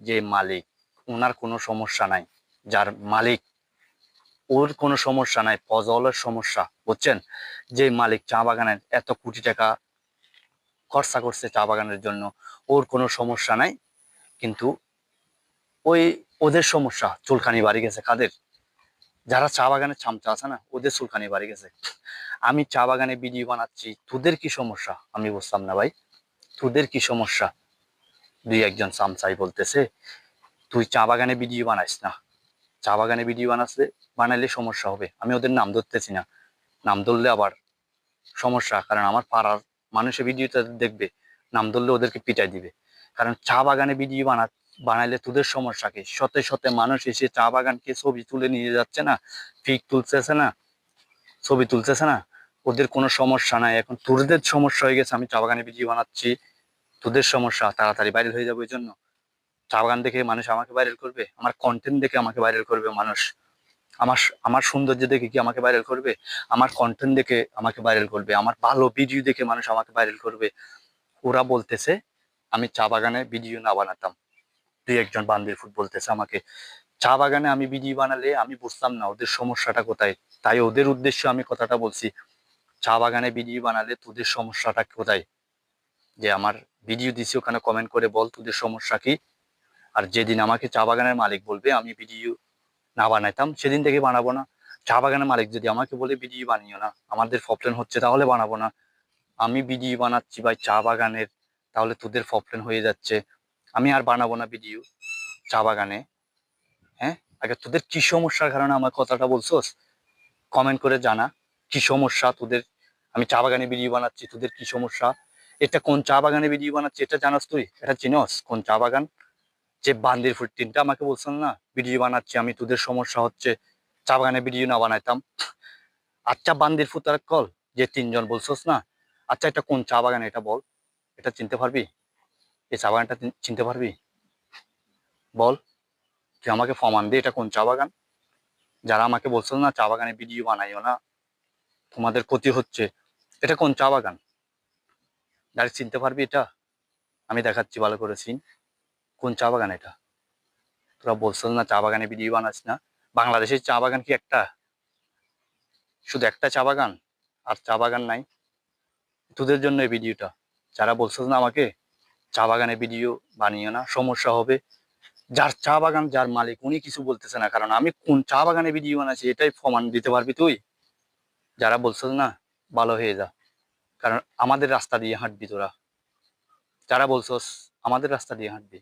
যে মালিক, ওনার কোনো সমস্যা নাই। যার মালিক, ওর কোনো সমস্যা নাই, ফজলের সমস্যা, বুঝছেন? যে মালিক চা বাগানের এত কোটি টাকা খরচা করছে চা বাগানের জন্য, ওর কোনো সমস্যা নাই। কিন্তু ওই ওদের সমস্যা, চুলকানি বাড়ি গেছে কাদের? যারা চা বাগানের চামচা আছে না, ওদের চুলকানি বাড়ি গেছে। আমি চা বাগানে ভিডিও বানাচ্ছি, তোদের কি সমস্যা আমি বুঝতাম না ভাই। তোদের কি সমস্যা? দুই একজন চামচাই বলতেছে তুই চা বাগানে ভিডিও বানাইস না। চা বাগানে ভিডিও বানাইলে সমস্যা হবে। আমি ওদের নাম ধরতেছি না, নাম ধরলে আবার সমস্যা, কারণ আমার পাড়ার মানুষের ভিডিওটা দেখবে, নাম ধরলে ওদেরকে পিটাই দিবে। কারণ চা বাগানে ভিডিও বানাইলে তোদের সমস্যা কি? শতে শতে মানুষ এসে চা বাগানকে ছবি তুলে নিয়ে যাচ্ছে না, পিক তুলতেছে না, ছবি তুলতেছে না। ওদের কোনো সমস্যা নাই। এখন তোদের সমস্যা হয়ে গেছে, আমি চা বাগানে ভিডিও বানাচ্ছি, তোদের সমস্যা, তাড়াতাড়ি ভাইরাল হয়ে যাবে। ওই জন্য চা বাগান দেখে মানুষ আমাকে ভাইরাল করবে, আমার কন্টেন্ট দেখে আমাকে ভাইরাল করবে মানুষ। আমার আমার সৌন্দর্য দেখে কি আমাকে ভাইরাল করবে? আমার কন্টেন্ট দেখে আমাকে ভাইরাল করবে, আমার ভালো ভিডিও দেখে মানুষ আমাকে ভাইরাল করবে। ওরা বলতেছে আমি চা বাগানে ভিডিও না বানাতাম। দুই একজন বান্দির ফুট বলতেছে আমাকে, চা বাগানে আমি ভিডিও বানালে আমি বুঝতাম না ওদের সমস্যাটা কোথায়। তাই ওদের উদ্দেশ্যে আমি কথাটা বলছি, চা বাগানে ভিডিও বানালে তোদের সমস্যাটা কোথায়? যে আমার ভিডিও দিছি ওখানে কমেন্ট করে বল তোদের সমস্যা কি। আর যেদিন আমাকে চা বাগানের মালিক বলবে আমি ভিডিও না বানাইতাম, সেদিন থেকে বানাবো না। চা বাগানের মালিক যদি আমাকে বলে ভিডিও বানিও না, আমাদের প্রবলেম হচ্ছে, তাহলে বানাবো না। আমি ভিডিও বানাচ্ছি ভাই চা বাগানের, তাহলে তোদের প্রবলেম হয়ে যাচ্ছে, আমি আর বানাবো না ভিডিও চা বাগানে। হ্যাঁ, আগে তোদের কি সমস্যার কারণে আমার কথাটা বলছোস, কমেন্ট করে জানা কি সমস্যা তোদের। আমি চা বাগানে ভিডিও বানাচ্ছি, তোদের কি সমস্যা? এটা কোন চা বাগানে ভিডিও বানাচ্ছি এটা জানাস তুই? এটা চিনস কোন চা বাগান? যে বান্দির ফুট তিনটা আমাকে বলছেন না ভিডিও বানাচ্ছি আমি, তোদের সমস্যা হচ্ছে চা বাগানে ভিডিও না বানাইতাম। আচ্ছা বান্দির ফুট আর কল, যে তিনজন বলছস না, আচ্ছা এটা কোন চা বাগান এটা বল, এটা চিনতে পারবি? এই চা বাগানটা চিনতে পারবি? বল, তুই আমাকে প্রমাণ দে এটা কোন চা বাগান। যারা আমাকে বলছো না চা বাগানে ভিডিও বানাইও না, তোমাদের ক্ষতি হচ্ছে, এটা কোন চা বাগান? ডাইরেক্ট চিনতে পারবি এটা? আমি দেখাচ্ছি ভালো করে চিন, কোন চা বাগান এটা। তোরা বলছো না চা বাগানে ভিডিও বানাস না। বাংলাদেশের চা বাগান কি একটা? শুধু একটা চা বাগান, আর চা বাগান নাই? তোদের জন্য এই ভিডিওটা। যারা বলছো না আমাকে চা বাগানে ভিডিও বানিও না, সমস্যা হবে, যার চা বাগান, যার মালিক, উনি কিছু বলতেছে না, কারণ আমি কোন চা বাগানে ভিডিও বানাচ্ছি এটাই প্রমাণ দিতে পারবি তুই? যারা বলছো না ভালো হয়ে যা, কারণ আমাদের রাস্তা দিয়ে হাঁটবি তোরা। যারা বলছস আমাদের রাস্তা দিয়ে হাঁটবি,